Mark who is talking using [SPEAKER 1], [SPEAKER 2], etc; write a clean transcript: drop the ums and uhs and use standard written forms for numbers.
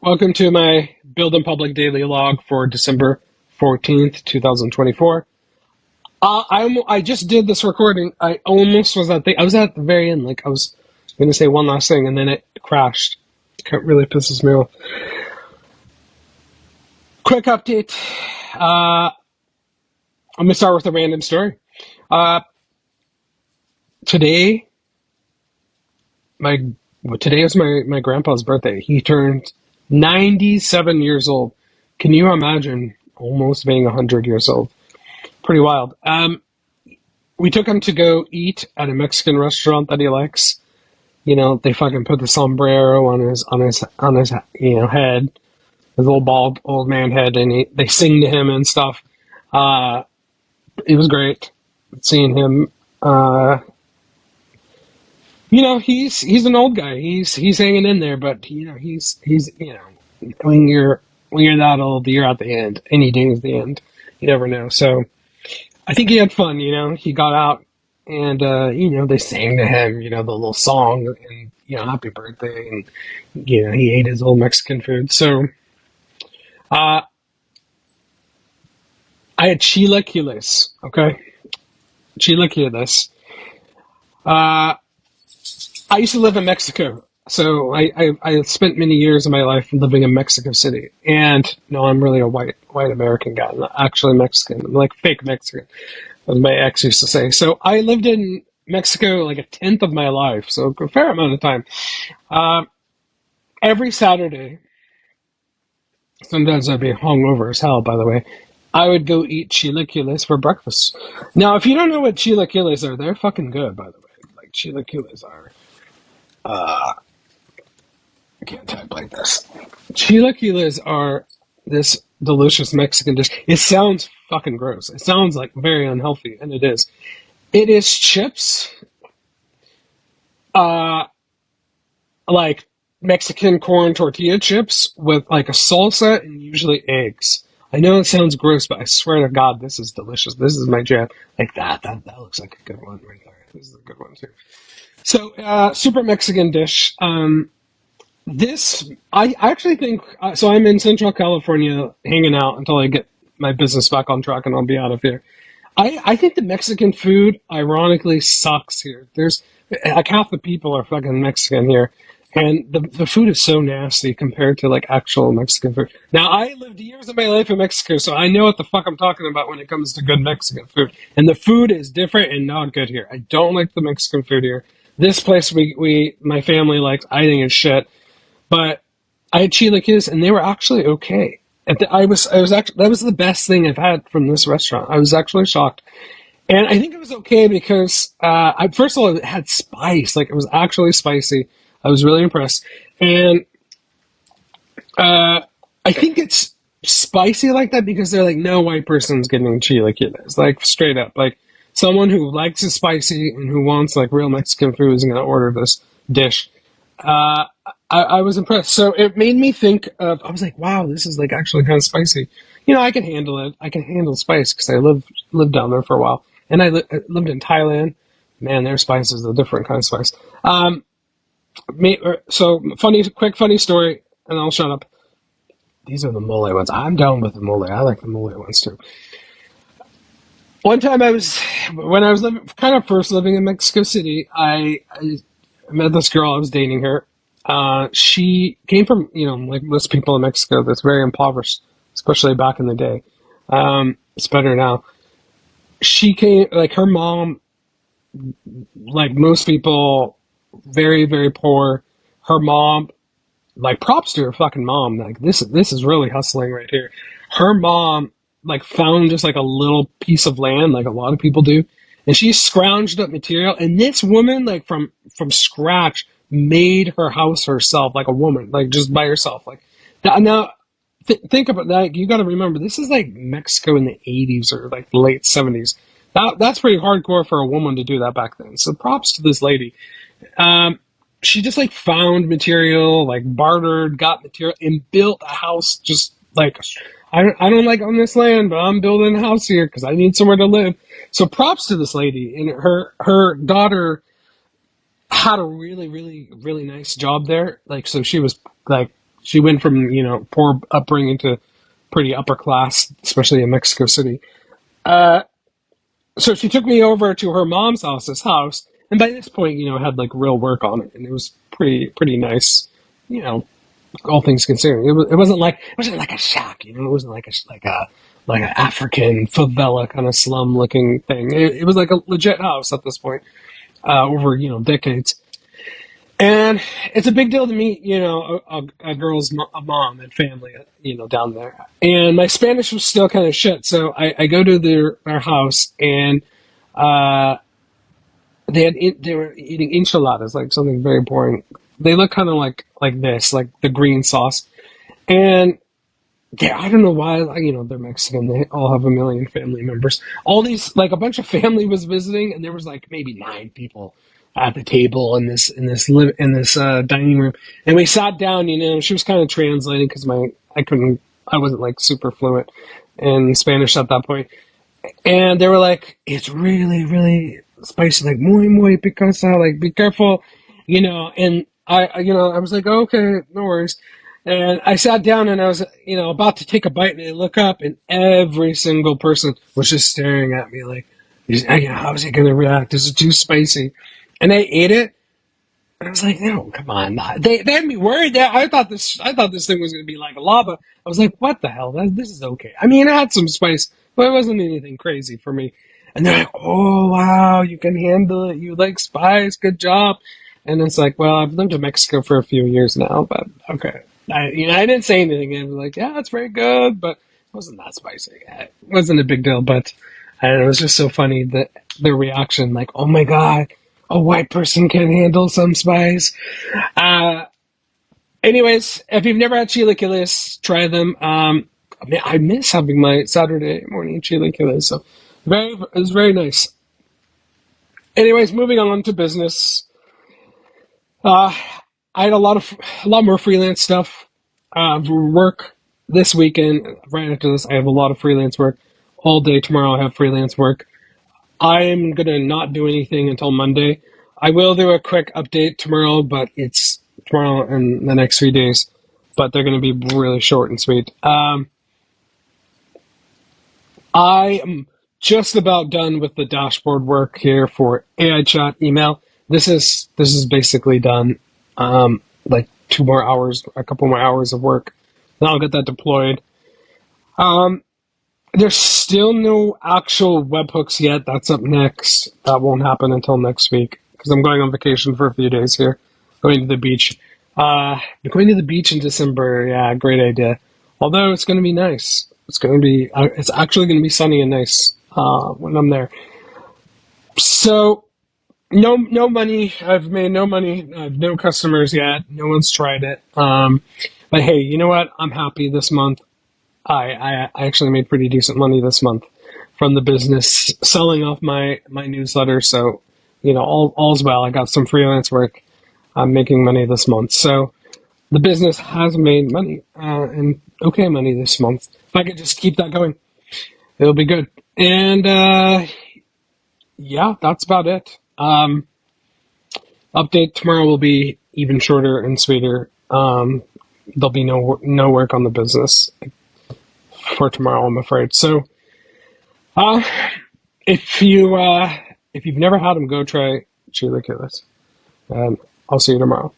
[SPEAKER 1] Welcome to my Build in Public daily log for December 14th, 2024. I just did this recording. I almost was I was at the very end. Like I was going to say one last thing, and then it crashed. It really pisses me off. Quick update. I'm going to start with a random story. Uh, today, my today was my grandpa's birthday. He turned 97 years old. Can you imagine almost being 100 years old? Pretty wild. We took him to go eat at a Mexican restaurant that he likes. You know, they fucking put the sombrero on his head, his little bald old man head, and they sing to him and stuff. Uh, it was great seeing him. He's an old guy. He's hanging in there, but he's when you're that old, you're at the end. Any day is the end. You never know. So I think he had fun. He got out and they sang to him. The little song and happy birthday, and he ate his old Mexican food. So uh, I had chilaquiles. Okay, chilaquiles. Uh, I used to live in Mexico, so I spent many years of my life living in Mexico City. And no, I'm really a white American guy. I'm not actually Mexican. I'm like fake Mexican, as my ex used to say. So I lived in Mexico like a tenth of my life, so a fair amount of time. Uh, every Saturday, sometimes I'd be hungover as hell, by the way. I would go eat chilaquiles for breakfast. Now, if you don't know what chilaquiles are, they're fucking good, by the way. Like chilaquiles are. Uh, I can't type like this. Chilaquiles are this delicious Mexican dish. It sounds fucking gross. It sounds like very unhealthy, and it is. It is chips, uh, like Mexican corn tortilla chips with like a salsa and usually eggs. I know it sounds gross, but I swear to God, this is delicious. This is my jam. Like that. That looks like a good one right there. This is a good one too. So, super Mexican dish. I actually think, so I'm in Central California hanging out until I get my business back on track and I'll be out of here. I think the Mexican food, ironically, sucks here. There's, like, half the people are fucking Mexican here. And the food is so nasty compared to, like, actual Mexican food. Now, I lived years of my life in Mexico, so I know what the fuck I'm talking about when it comes to good Mexican food. And the food is different and not good here. I don't like the Mexican food here. This place my family likes, I think it's shit. But I had chilaquiles, and they were actually okay. I was actually that was the best thing I've had from this restaurant. I was actually shocked, and I think it was okay because I first of all it had spice, like it was actually spicy. I was really impressed, and I think it's spicy like that because they're like no white person's getting chilaquiles, like straight up, like someone who likes it spicy and who wants like real Mexican food is going to order this dish. Uh, I was impressed. So it made me think of, I was like, wow, this is like actually kind of spicy. I can handle it. I can handle spice because lived down there for a while. And I lived in Thailand. Man, their spice is a different kind of spice. Um, so quick funny story, and I'll shut up. These are the mole ones. I'm down with the mole. I like the mole ones too. One time when I was kind of first living in Mexico City, I met this girl. I was dating her. She came from, like most people in Mexico, that's very impoverished, especially back in the day. It's better now. She came, like her mom, like most people, very, very poor. Her mom, like props to her fucking mom. Like this is really hustling right here. Her mom, like found just like a little piece of land, like a lot of people do. And she scrounged up material. And this woman, like from scratch, made her house herself, like a woman, like just by herself. Like that, now, think about that. You got to remember, this is like Mexico in the '80s or like late '70s. That's pretty hardcore for a woman to do that back then. So props to this lady. Um, she just like found material, like bartered, got material, and built a house. Just like I don't like on this land, but I'm building a house here because I need somewhere to live. So props to this lady, and her daughter had a really, really, really nice job there. Like, so she was like She went from poor upbringing to pretty upper class, especially in Mexico City. Uh, so she took me over to her mom's house, and by this point, it had like real work on it, and it was pretty nice, you know, all things considering. It wasn't like a shack, It wasn't like an African favela kind of slum looking thing. It was like a legit house at this point, over decades. And it's a big deal to meet, a girl's mom and family, down there. And my Spanish was still kind of shit, so I go to their house, and uh, they were eating enchiladas, like something very boring. They look kind of like this, like the green sauce. And yeah, I don't know why, like, they're Mexican. They all have a million family members. All these, like, a bunch of family was visiting, and there was like maybe 9 people at the table in this dining room. And we sat down. She was kind of translating because I wasn't like super fluent in Spanish at that point. And they were like, "It's really, really spicy, like muy picosa, like be careful, And I was like, oh, "Okay, no worries." And I sat down and I was, about to take a bite, and I look up, and every single person was just staring at me like, "How's he gonna react? Is it too spicy?" And I ate it, and I was like, "No, come on!" They had me worried. That I thought this thing was gonna be like lava. I was like, "What the hell? This is okay." I mean, it had some spice, but it wasn't anything crazy for me. And they're like, "Oh wow, you can handle it. You like spice. Good job." And it's like, well, I've lived in Mexico for a few years now, but okay. I didn't say anything. I was like, "Yeah, that's very good," but it wasn't that spicy. It wasn't a big deal, but it was just so funny that their reaction, like, "Oh my god, a white person can handle some spice." Uh, Anyways, if you've never had chilaquiles, try them. I miss having my Saturday morning chilaquiles, so it was very nice. Anyways, moving on to business. Uh, I had a lot more freelance stuff, work this weekend. Right after this, I have a lot of freelance work all day tomorrow. I have freelance work. I'm gonna not do anything until Monday. I will do a quick update tomorrow, but it's tomorrow and the next 3 days. But they're gonna be really short and sweet. I am just about done with the dashboard work here for AiChat email. This is basically done. Like 2 more hours, a couple more hours of work. Then I'll get that deployed. Um, there's still no actual webhooks yet. That's up next. That won't happen until next week because I'm going on vacation for a few days here, going to the beach. Going to the beach in December. Yeah, great idea. Although it's going to be nice. It's actually going to be sunny and nice when I'm there. So no money. I've made no money. I have no customers yet. No one's tried it. But hey, you know what? I'm happy this month. I actually made pretty decent money this month from the business selling off my newsletter. So all's well. I got some freelance work. I'm making money this month. So the business has made money, and okay money this month. If I could just keep that going, it'll be good. And yeah, that's about it. Update tomorrow will be even shorter and sweeter. There'll be no work on the business for tomorrow, I'm afraid. So, uh, if you've never had them, go try chilaquiles. And I'll see you tomorrow.